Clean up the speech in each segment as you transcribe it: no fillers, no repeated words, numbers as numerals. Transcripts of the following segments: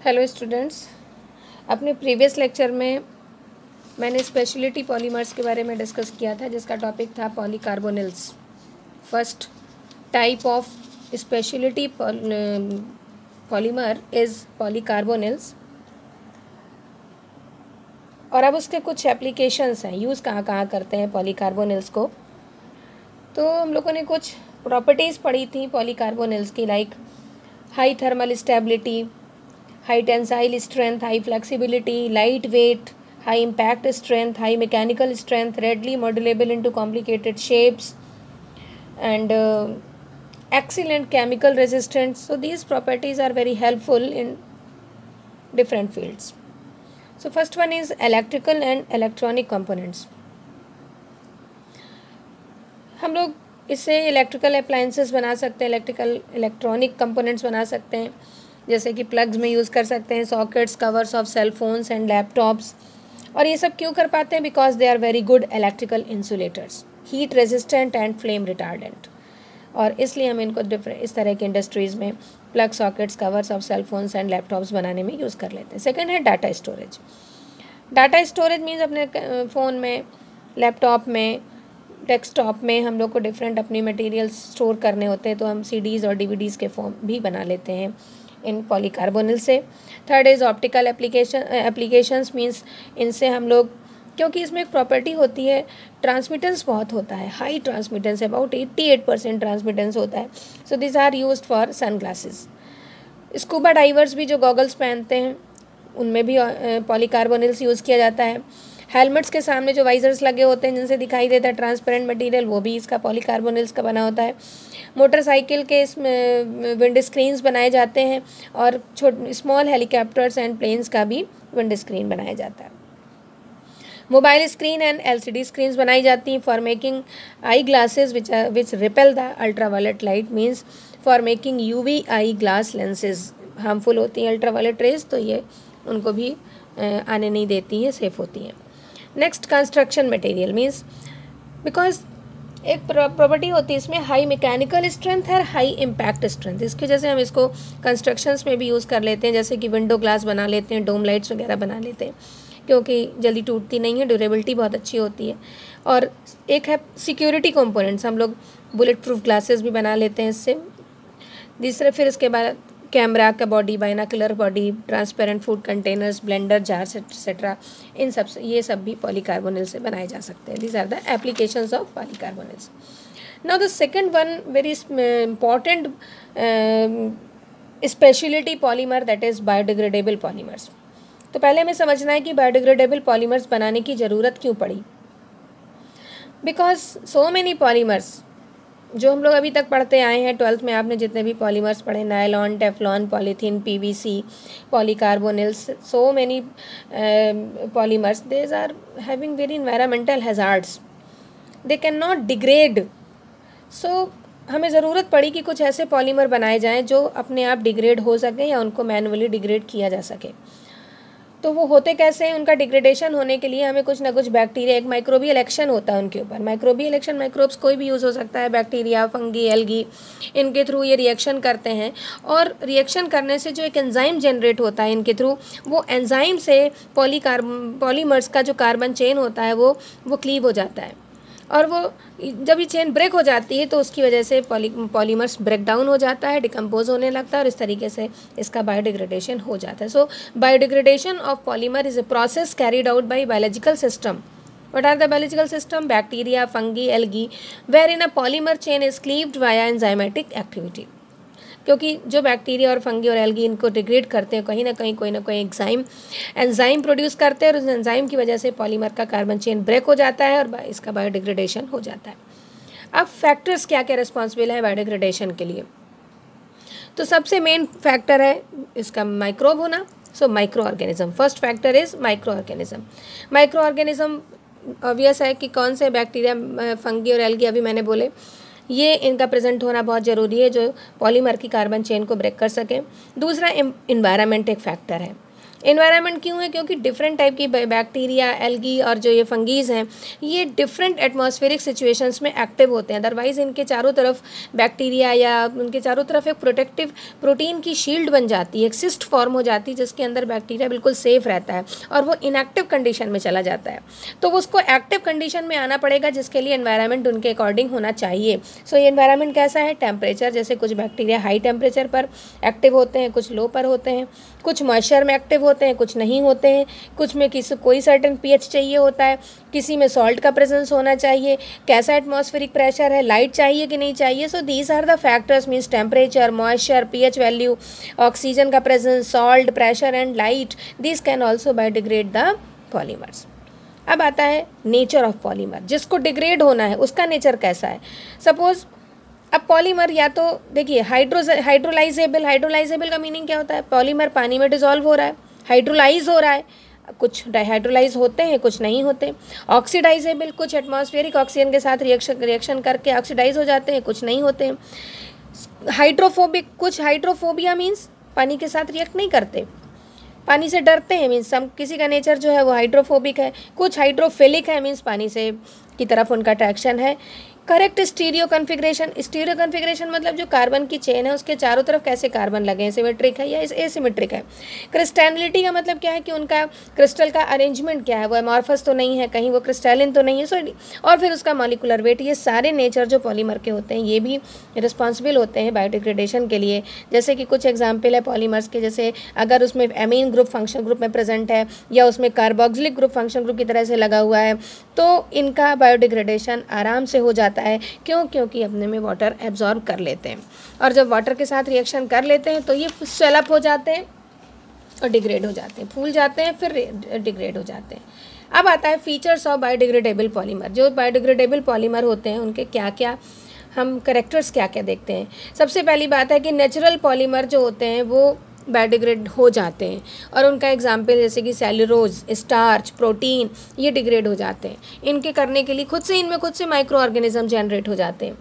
Hello students, अपने previous lecture में मैंने स्पेशलिटी पॉलीमर्स के बारे में डिस्कस किया था, जिसका टॉपिक था polycarbonyls. First type of speciality polymer is polycarbonyls. और अब उसके कुछ एप्लीकेशंस हैं, यूज़ कहाँ कहाँ करते हैं पॉलीकार्बोनिल्स को। तो हम लोगों ने कुछ प्रॉपर्टीज़ पढ़ी थी पॉलीकार्बोनिल्स की, like high thermal stability, high tensile strength, high flexibility, light weight, high impact strength, high mechanical strength, readily modulable into complicated shapes, and excellent chemical resistance. So these properties are very helpful in different fields. So first one is electrical and electronic components. हम लोग इससे electrical appliances बना सकते हैं, electronic components बना सकते हैं, जैसे कि प्लग्स में यूज़ कर सकते हैं, sockets, covers of cell phones and laptops. और ये सब क्यों कर पाते हैं? Because they are very good electrical insulators, heat resistant and flame retardant. और इसलिए हम इनको इस तरह की इंडस्ट्रीज़ में plug, sockets, covers of cell phones and laptops बनाने में यूज़ कर लेते हैं। सेकेंड है data storage. Data storage means अपने फ़ोन में, लैपटॉप में, डेस्कटॉप में हम लोग को डिफरेंट अपनी मटेरियल्स स्टोर करने होते हैं, तो हम CDs और DVDs के फॉर्म भी बना लेते हैं इन पॉलीकार्बोनिल से। Third is optical applications, means इनसे हम लोग, क्योंकि इसमें एक प्रॉपर्टी होती है, ट्रांसमिटेंस बहुत होता है, हाई ट्रांसमिटेंस, अबाउट 88% ट्रांसमिटेंस होता है। So this are used for sun glasses. Scuba divers भी जो गॉगल्स पहनते हैं, उनमें भी पॉलीकार्बोनिल्स यूज़ किया जाता है। हेलमेट्स के सामने जो वाइजर्स लगे होते हैं जिनसे दिखाई देता है ट्रांसपेरेंट मटेरियल, वो भी इसका पॉलीकार्बोनिल्स का बना होता है। मोटरसाइकिल के इसमें विंड स्क्रीन्स बनाए जाते हैं, और स्मॉल हेलीकॉप्टर्स एंड प्लेन्स का भी विंड स्क्रीन बनाया जाता है। Mobile screen and LCD screens बनाई जाती हैं for making eye glasses which repel the ultraviolet light, means for making UV I glass lenses. Harmful होती हैं अल्ट्रावायलेट रेज, तो ये उनको भी आने नहीं देती हैं, सेफ होती हैं। Next construction material, means because एक प्रॉपर्टी होती है इसमें, हाई मैकेनिकल स्ट्रेंथ है, हाई इम्पैक्ट स्ट्रेंथ। इसकी वजह से हम इसको कंस्ट्रक्शंस में भी यूज़ कर लेते हैं, जैसे कि विंडो ग्लास बना लेते हैं, डोम लाइट्स वगैरह बना लेते हैं, क्योंकि जल्दी टूटती नहीं है, ड्यूरेबिलिटी बहुत अच्छी होती है। और एक है सिक्योरिटी कंपोनेंट्स, हम लोग बुलेट प्रूफ ग्लासेस भी बना लेते हैं इससे। दूसरे फिर इसके बाद कैमरा का body, binocular body, transparent food containers, blender jars etcetera, इन सब से, ये सब भी पॉलीकार्बोनिल से बनाए जा सकते हैं। These are the applications of polycarbonyls. Now the second one very important speciality polymer, that is biodegradable polymers. तो पहले हमें समझना है कि बायोडिग्रेडेबल पॉलीमर्स बनाने की ज़रूरत क्यों पड़ी। बिकॉज सो मेनी पॉलीमर्स जो हम लोग अभी तक पढ़ते आए हैं, 12th में आपने जितने भी पॉलीमर्स पढ़े, nylon, teflon, polythene, PVC, polycarbonyls, so many polymers, these are having very environmental hazards, they can not degrade. So हमें ज़रूरत पड़ी कि कुछ ऐसे पॉलीमर बनाए जाएं जो अपने आप डिग्रेड हो सकें या उनको मैनुअली डिग्रेड किया जा सके। तो वो होते कैसे हैं? उनका डिग्रेडेशन होने के लिए हमें कुछ ना कुछ बैक्टीरिया, एक माइक्रोबियल एक्शन होता है उनके ऊपर। माइक्रोबियल एक्शन, माइक्रोब्स कोई भी यूज़ हो सकता है, बैक्टीरिया, फंगी, एल्गी, इनके थ्रू ये रिएक्शन करते हैं। और रिएक्शन करने से जो एक एंजाइम जनरेट होता है इनके थ्रू, वो एंजाइम से पॉलीमर्स का जो कार्बन चेन होता है वो क्लीव हो जाता है। और वो जब ये चेन ब्रेक हो जाती है तो उसकी वजह से पॉलीमर्स ब्रेक डाउन हो जाता है, डिकम्पोज होने लगता है, और इस तरीके से इसका बायोडिग्रेडेशन हो जाता है। So biodegradation of polymer is a process carried out by biological system. What are the biological system? Bacteria, fungi, algae, wherein a polymer chain is cleaved via enzymatic activity. क्योंकि जो बैक्टीरिया और fungi और algae इनको degrade करते हैं, कहीं ना कहीं कोई ना कोई एंजाइम प्रोड्यूस करते हैं, और उस एंजाइम की वजह से पॉलीमर का कार्बन चेन ब्रेक हो जाता है और इसका बायोडिग्रेडेशन हो जाता है। अब फैक्टर्स क्या क्या रिस्पॉन्सिबल है बायोडिग्रेडेशन के लिए? तो सबसे मेन फैक्टर है इसका माइक्रोब होना। So micro organism, first factor is micro organism. Micro organism obvious है कि कौन से बैक्टीरिया, फंगी और एल्गी अभी मैंने बोले, ये इनका प्रेजेंट होना बहुत ज़रूरी है जो पॉलीमर की कार्बन चेन को ब्रेक कर सके। दूसरा, इन्वायरमेंट एक फैक्टर है। एनवायरनमेंट क्यों है? क्योंकि डिफरेंट टाइप की बैक्टीरिया, एल्गी और जो ये फंगीज़ हैं ये डिफरेंट एटमॉस्फेरिक सिचुएशंस में एक्टिव होते हैं। अदरवाइज़ इनके चारों तरफ बैक्टीरिया या उनके चारों तरफ एक प्रोटेक्टिव प्रोटीन की शील्ड बन जाती है, एक सिस्ट फॉर्म हो जाती है जिसके अंदर बैक्टीरिया बिल्कुल सेफ रहता है और वो इनएक्टिव कंडीशन में चला जाता है। तो उसको एक्टिव कंडीशन में आना पड़ेगा जिसके लिए एनवायरनमेंट उनके अकॉर्डिंग होना चाहिए। सो ये एनवायरनमेंट कैसा है? टेम्परेचर, जैसे कुछ बैक्टीरिया हाई टेम्परेचर पर एक्टिव होते हैं, कुछ लो पर होते हैं, कुछ मॉइस्चर में एक्टिव होते हैं, कुछ नहीं होते हैं, कुछ में कोई सर्टेन पीएच चाहिए होता है, किसी में सॉल्ट का प्रेजेंस होना चाहिए, कैसा एटमॉस्फेरिक प्रेशर है, लाइट चाहिए कि नहीं चाहिए। So these are the factors, means temperature, moisture, pH value, oxygen का presence, salt, pressure and light, this can also biodegrade the polymers. अब आता है नेचर ऑफ पॉलीमर, जिसको डिग्रेड होना है उसका नेचर कैसा है। सपोज अब पॉलीमर या तो देखिए हाइड्रोलाइजेबल का मीनिंग क्या होता है? पॉलीमर पानी में डिसॉल्व हो रहा है, हाइड्रोलाइज हो रहा है, कुछ डाइहाइड्रोलाइज होते हैं, कुछ नहीं होते। ऑक्सीडाइजेबल, कुछ एटमॉस्फेरिक ऑक्सीजन के साथ रिएक्शन करके ऑक्सीडाइज हो जाते हैं, कुछ नहीं होते। हाइड्रोफोबिक, कुछ हाइड्रोफोबिया मीन्स पानी के साथ रिएक्ट नहीं करते, पानी से डरते हैं, मीन्स किसी का नेचर जो है वो हाइड्रोफोबिक है। कुछ हाइड्रोफिलिक है, मीन्स पानी से की तरफ उनका अट्रैक्शन है। करेक्ट स्टीरियो कन्फिग्रेशन मतलब जो कार्बन की चेन है उसके चारों तरफ कैसे कार्बन लगे हैं, सिमेट्रिक है या एसिमेट्रिक है। क्रिस्टैलिटी का मतलब क्या है कि उनका क्रिस्टल का अरेंजमेंट क्या है, वो एमॉर्फस तो नहीं है, कहीं वो क्रिस्टलिन तो नहीं है, सॉरी। और फिर उसका मॉलिक्यूलर वेट, ये सारे नेचर जो पॉलीमर के होते हैं ये भी रिस्पॉन्सिबल होते हैं बायोडिग्रेडेशन के लिए। जैसे कि कुछ एग्जाम्पल है पॉलीमर्स के, जैसे अगर उसमें एमीन ग्रुप फंक्शन ग्रुप में प्रेजेंट है या उसमें कार्बोक्सिलिक ग्रुप फंक्शन ग्रुप की तरह से लगा हुआ है तो इनका बायोडिग्रेडेशन आराम से हो जाता है। क्यों? क्योंकि अपने में वाटर एब्जॉर्ब कर लेते हैं और जब वाटर के साथ रिएक्शन कर लेते हैं तो ये स्वेलअप हो जाते हैं और डिग्रेड हो जाते हैं, फूल जाते हैं, फिर डिग्रेड हो जाते हैं। अब आता है फीचर्स ऑफ बायोडिग्रेडेबल पॉलीमर। जो बायोडिग्रेडेबल पॉलीमर होते हैं उनके क्या क्या हम कैरेक्टर्स क्या क्या देखते हैं। सबसे पहली बात है कि नेचुरल पॉलीमर जो होते हैं वो बायोडिग्रेड हो जाते हैं और उनका एग्जाम्पल जैसे कि सेलुलोज, स्टार्च, प्रोटीन, ये डिग्रेड हो जाते हैं। इनके करने के लिए इनमें खुद से माइक्रो ऑर्गेनिज्म जनरेट हो जाते हैं।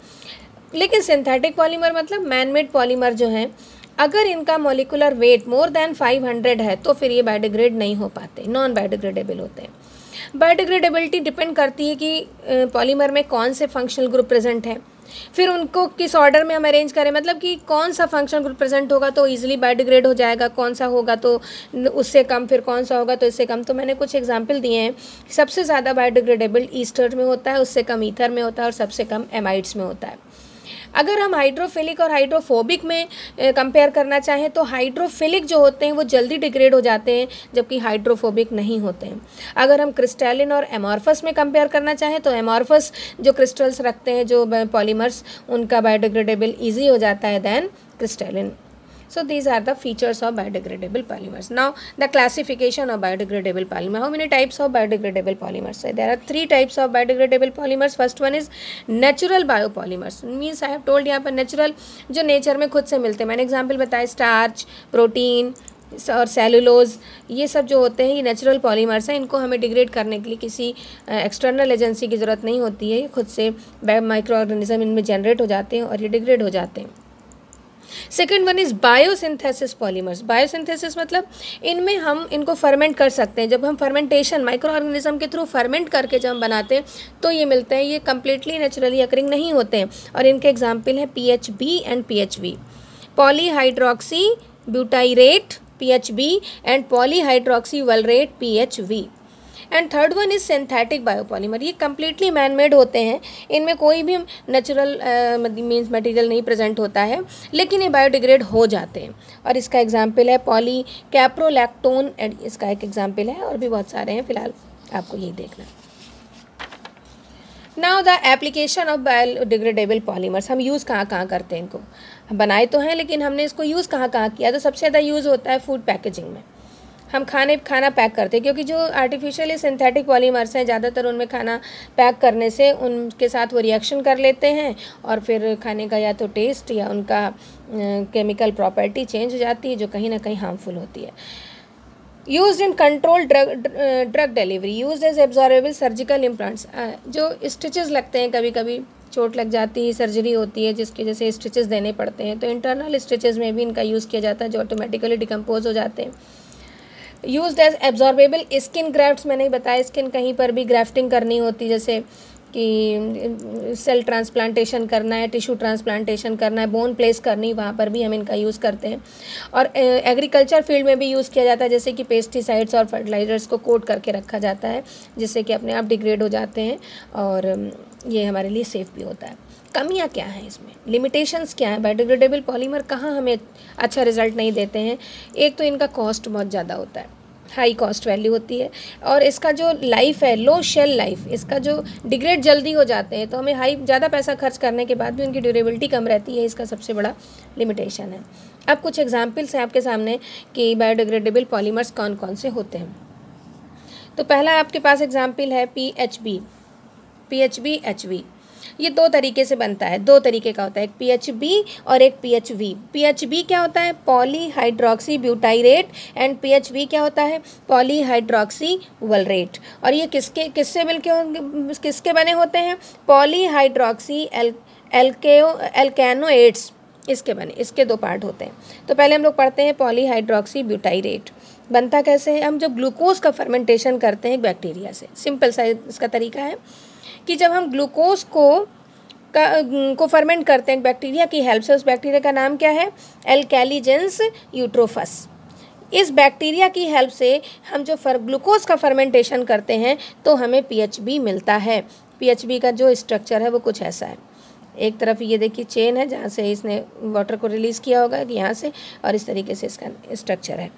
लेकिन सिंथेटिक पॉलीमर मतलब मैन मेड पॉलीमर जो हैं, अगर इनका मॉलिकुलर वेट मोर देन 500 है तो फिर ये बायोडिग्रेड नहीं हो पाते, नॉन बायोडिग्रेडेबल होते हैं। बायोडिग्रेडेबिलिटी डिपेंड करती है कि पॉलीमर में कौन से फंक्शनल ग्रुप प्रेजेंट हैं, फिर उनको किस ऑर्डर में हम अरेंज करें, मतलब कि कौन सा फंक्शन ग्रुप प्रेजेंट होगा तो इजीली बायोडिग्रेड हो जाएगा, कौन सा होगा तो उससे कम, फिर कौन सा होगा तो इससे कम। तो मैंने कुछ एग्जांपल दिए हैं। सबसे ज़्यादा बायोडिग्रेडेबल ईस्टर में होता है, उससे कम ईथर में होता है और सबसे कम एमाइड्स में होता है। अगर हम हाइड्रोफिलिक और हाइड्रोफोबिक में कंपेयर करना चाहें तो हाइड्रोफिलिक जो होते हैं वो जल्दी डिग्रेड हो जाते हैं जबकि हाइड्रोफोबिक नहीं होते हैं। अगर हम क्रिस्टलिन और एमॉर्फस में कंपेयर करना चाहें तो एमॉर्फस जो क्रिस्टल्स रखते हैं जो पॉलीमर्स, उनका बायोडिग्रेडेबल ईजी हो जाता है than crystalline. So these are the features of biodegradable polymers. Now the classification of biodegradable polymer. How many types of biodegradable polymers? So there are 3 types of biodegradable polymers. First one is natural biopolymers. Means I have told यहाँ पर natural जो nature में खुद से मिलते हैं। मैंने example बताया स्टार्च, प्रोटीन और सेलुलोज, ये सब जो होते हैं ये नेचुरल पॉलीमर्स हैं। इनको हमें डिग्रेड करने के लिए किसी एक्सटर्नल एजेंसी की ज़रूरत नहीं होती है, ये खुद से माइक्रो ऑर्गेनिज्म इनमें जनरेट हो जाते हैं और ये डिग्रेड हो जाते हैं। Second one is biosynthesis polymers. Biosynthesis मतलब इनमें हम इनको फर्मेंट कर सकते हैं। जब हम फर्मेंटेशन माइक्रो ऑर्गेनिज्म के थ्रू फर्मेंट करके जब हम बनाते हैं तो ये मिलते हैं। ये कम्प्लीटली नेचुरली अकरिंग नहीं होते हैं और इनके एग्जाम्पल हैं PHB and PHV, polyhydroxy butyrate PHB and polyhydroxy valerate PHV। And third one is synthetic biopolymer. ये कम्प्लीटली मैन मेड होते हैं, इनमें कोई भी नेचुरल मीन्स मटेरियल नहीं प्रेजेंट होता है लेकिन ये बायोडिग्रेड हो जाते हैं। और इसका एग्जांपल है पॉली कैप्रोलैक्टोन, इसका एक एग्जांपल है और भी बहुत सारे हैं, फिलहाल आपको यही देखना है। Now the application of biodegradable polymers. हम यूज़ कहाँ कहाँ करते हैं इनको, हम बनाए तो हैं लेकिन हमने इसको यूज़ कहाँ कहाँ किया। तो सबसे ज़्यादा यूज़ होता है फूड पैकेजिंग में। हम खाना पैक करते हैं क्योंकि जो आर्टिफिशियली सिंथेटिक पॉलीमर्स हैं ज़्यादातर उनमें खाना पैक करने से उनके साथ वो रिएक्शन कर लेते हैं और फिर खाने का या तो टेस्ट या उनका केमिकल प्रॉपर्टी चेंज हो जाती है जो कहीं ना कहीं हार्मफुल होती है। Used in control drug delivery, used as absorbable surgical implants. जो स्टिचेस लगते हैं, कभी कभी चोट लग जाती है, सर्जरी होती है जिसकी जैसे स्टिचेस देने पड़ते हैं, तो इंटरनल स्टिचेस में भी इनका यूज़ किया जाता है जो ऑटोमेटिकली डिकम्पोज हो जाते हैं। Used as absorbable skin grafts, मैंने ही बताया स्किन कहीं पर भी ग्राफ्टिंग करनी होती, जैसे कि सेल ट्रांसप्लांटेशन करना है, टिश्यू ट्रांसप्लांटेशन करना है, बोन प्लेस करनी, वहाँ पर भी हम इनका यूज़ करते हैं। और एग्रीकल्चर फील्ड में भी यूज़ किया जाता है, जैसे कि पेस्टिसाइड्स और फर्टिलाइज़र्स को कोट करके रखा जाता है, जिससे कि अपने आप डिग्रेड हो जाते हैं और ये हमारे लिए सेफ़ भी होता है। कमियाँ क्या हैं इसमें, लिमिटेशंस क्या हैं, बायोडिग्रेडेबल पॉलीमर कहाँ हमें अच्छा रिजल्ट नहीं देते हैं? एक तो इनका कॉस्ट बहुत ज़्यादा होता है, हाई कॉस्ट वैल्यू होती है, और इसका जो लाइफ है, लो शेल लाइफ, इसका जो डिग्रेड जल्दी हो जाते हैं, तो हमें ज़्यादा पैसा खर्च करने के बाद भी उनकी ड्यूरेबिलिटी कम रहती है, इसका सबसे बड़ा लिमिटेशन है। अब कुछ एग्जांपल्स हैं आपके सामने कि बायोडिग्रेडेबल पॉलीमर्स कौन कौन से होते हैं। तो पहला आपके पास एग्जाम्पल है PHB, HB। ये दो तरीके से बनता है, दो तरीके का होता है, एक PHB और एक PHV। PHB क्या होता है? पॉलीहाइड्रोक्सी ब्यूटाइरेट, एंड PHV क्या होता है? पॉलीहाइड्रोक्सी वलरेट। और ये किससे मिलके किसके बने होते हैं? पॉलीहाइड्रोक्सी एल्केनोएट्स, इसके दो पार्ट होते हैं। तो पहले हम लोग पढ़ते हैं पॉलीहाइड्रोक्सी ब्यूटाइरेट। बनता कैसे है? हम जब ग्लूकोज का फर्मेंटेशन करते हैं एक बैक्टीरिया से, सिंपल सा इसका तरीका है कि जब हम ग्लूकोज को फर्मेंट करते हैं बैक्टीरिया की हेल्प से, उस बैक्टीरिया का नाम क्या है? एल्कैलीजेंस यूट्रोफस। इस बैक्टीरिया की हेल्प से हम जो ग्लूकोज का फर्मेंटेशन करते हैं तो हमें PHB मिलता है। PHB का जो स्ट्रक्चर है वो कुछ ऐसा है, एक तरफ ये देखिए चेन है जहाँ से इसने वाटर को रिलीज़ किया होगा यहाँ से, और इस तरीके से इसका स्ट्रक्चर है।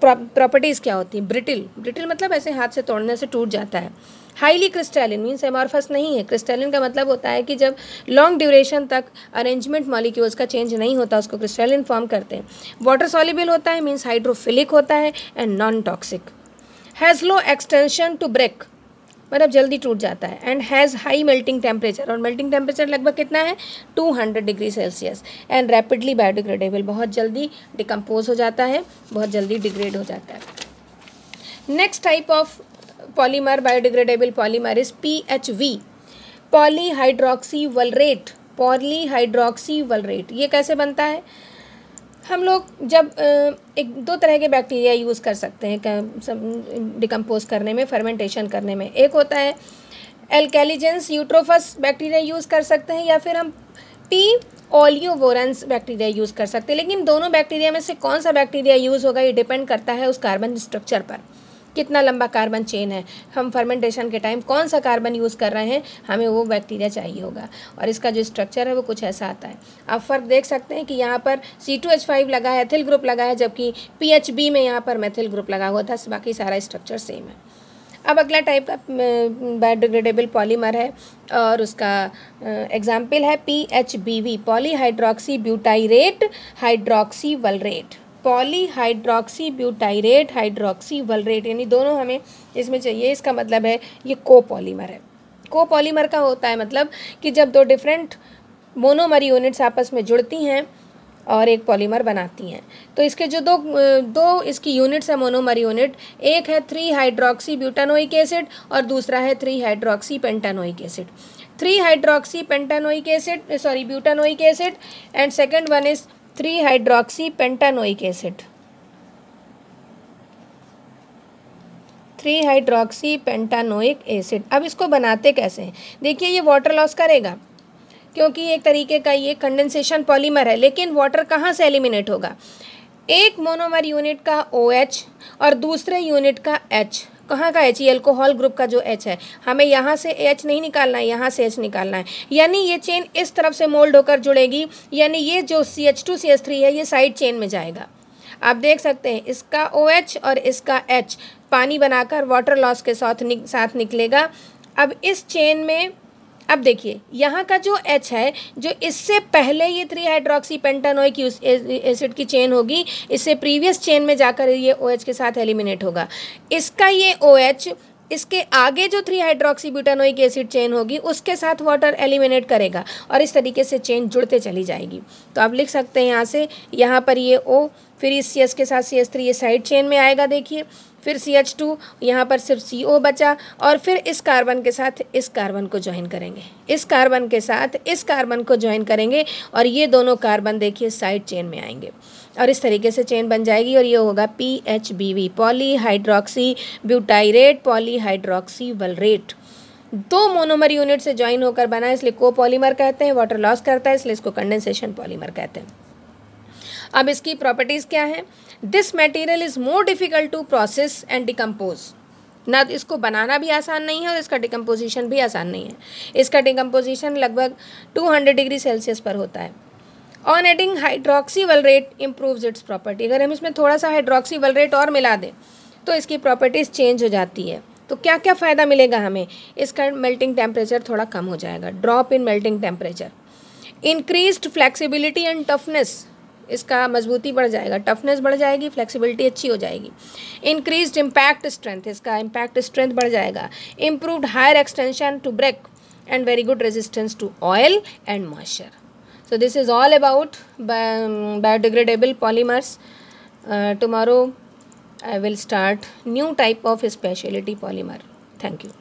प्रॉपर्टीज़ क्या होती हैं? ब्रिटिल मतलब ऐसे हाथ से तोड़ने से टूट जाता है। हाईली क्रिस्टलिन मीन्स एमॉर्फस नहीं है। क्रिस्टलिन का मतलब होता है कि जब लॉन्ग ड्यूरेशन तक अरेंजमेंट मॉलिक्यूल्स का चेंज नहीं होता उसको क्रिस्टलिन फॉर्म करते हैं। वाटर सॉल्युबल होता है मीन्स हाइड्रोफिलिक होता है, and non toxic. Has low extension to break मतलब जल्दी टूट जाता है, and has high melting temperature, और मेल्टिंग टेम्परेचर लगभग कितना है? 200 degree Celsius, and rapidly biodegradable, बहुत जल्दी डिकम्पोज हो जाता है, बहुत जल्दी डिग्रेड हो जाता है। Next type of polymer, biodegradable polymer is PHV, polyhydroxy valerate. Polyhydroxy valerate ये कैसे बनता है? हम लोग जब एक दो तरह के बैक्टीरिया यूज़ कर सकते हैं डिकम्पोज करने में, फर्मेंटेशन करने में। एक होता है एल्कैलीजेंस यूट्रोफस बैक्टीरिया यूज़ कर सकते हैं, या फिर हम P. ओलियोवोरेंस बैक्टीरिया यूज़ कर सकते हैं। लेकिन दोनों बैक्टीरिया में से कौन सा बैक्टीरिया यूज़ होगा ये डिपेंड करता है उस कार्बन स्ट्रक्चर पर, कितना लंबा कार्बन चेन है, हम फर्मेंटेशन के टाइम कौन सा कार्बन यूज़ कर रहे हैं, हमें वो बैक्टीरिया चाहिए होगा, और इसका जो स्ट्रक्चर है वो कुछ ऐसा आता है। आप फ़र्क देख सकते हैं कि यहाँ पर C2H5 लगा है, एथिल ग्रुप लगा है, जबकि PHB में यहाँ पर मेथिल ग्रुप लगा हुआ था, बाकी सारा स्ट्रक्चर सेम है। अब अगला टाइप का बायोडिग्रेडेबल पॉलीमर है और उसका एग्जाम्पल है PHBV, polyhydroxy butyrate hydroxy valerate. Polyhydroxy butyrate hydroxy valerate यानी दोनों हमें इसमें चाहिए। इसका मतलब है ये कोपॉलीमर है। कोपॉलीमर का होता है मतलब कि जब दो डिफरेंट मोनोमर यूनिट्स आपस में जुड़ती हैं और एक पॉलीमर बनाती हैं, तो इसके जो दो इसकी यूनिट्स है मोनोमर यूनिट, एक है 3 हाइड्रोक्सी ब्यूटानोइक एसिड और दूसरा है 3 hydroxy pentanoic acid. 3 hydroxy pentanoic acid butanoic acid, and second one is 3 hydroxy pentanoic acid. 3 hydroxy pentanoic acid. अब इसको बनाते कैसे हैं? देखिए ये वाटर लॉस करेगा क्योंकि एक तरीके का ये कंडेंसेशन पॉलीमर है, लेकिन वाटर कहाँ से एलिमिनेट होगा? एक मोनोमर यूनिट का OH और दूसरे यूनिट का H। कहाँ का H? ये अल्कोहल ग्रुप का जो H है, हमें यहाँ से H नहीं निकालना है, यहाँ से H निकालना है। यानी ये चेन इस तरफ से मोल्ड होकर जुड़ेगी, यानी ये जो CH2CH3 है ये साइड चेन में जाएगा। आप देख सकते हैं इसका OH और इसका H पानी बनाकर वाटर लॉस के साथ निकलेगा। अब इस चेन में अब देखिए यहाँ का जो H है, जो इससे पहले ये 3 हाइड्रोक्सी पेंटानोइक एसिड की चेन होगी, इससे प्रीवियस चेन में जाकर ये OH के साथ एलिमिनेट होगा। इसका ये OH इसके आगे जो 3 हाइड्रोक्सी ब्यूटानोइक एसिड चेन होगी उसके साथ वाटर एलिमिनेट करेगा, और इस तरीके से चेन जुड़ते चली जाएगी। तो आप लिख सकते हैं यहाँ से, यहाँ पर ये O, फिर इस CH के साथ CH3 ये साइड चेन में आएगा, देखिए, फिर CH2, यहाँ पर सिर्फ CO बचा, और फिर इस कार्बन के साथ इस कार्बन को ज्वाइन करेंगे, इस कार्बन के साथ इस कार्बन को ज्वाइन करेंगे, और ये दोनों कार्बन देखिए साइड चेन में आएंगे। और इस तरीके से चेन बन जाएगी और ये होगा PHBV, polyhydroxy butyrate polyhydroxy valerate. 2 monomer unit से ज्वाइन होकर बना है, इसलिए कोपॉलीमर कहते हैं। वाटर लॉस करता है इसलिए इसको कंडेंसेशन पॉलीमर कहते हैं। अब इसकी प्रॉपर्टीज़ क्या है? This material is more difficult to process and decompose. ना इसको बनाना भी आसान नहीं है और इसका डिकम्पोजिशन भी आसान नहीं है। इसका डिकम्पोजिशन लगभग 200 डिग्री सेल्सियस पर होता है। On adding hydroxy valerate improves its property. अगर हम इसमें थोड़ा सा हाइड्रोक्सी वलरेट और मिला दें तो इसकी प्रॉपर्टीज़ चेंज हो जाती है। तो क्या क्या फ़ायदा मिलेगा हमें? इसका मेल्टिंग टेम्परेचर थोड़ा कम हो जाएगा, drop in melting temperature. Increased flexibility and toughness, इसका मजबूती बढ़ जाएगा, टफनेस बढ़ जाएगी, फ्लेक्सिबिलिटी अच्छी हो जाएगी। इंक्रीज्ड इम्पैक्ट स्ट्रेंथ, इसका इम्पैक्ट स्ट्रेंथ बढ़ जाएगा। Improved higher extension to break and very good resistance to oil and moisture. So this is all about biodegradable polymers. Tomorrow I will start new type of specialty polymer. Thank you.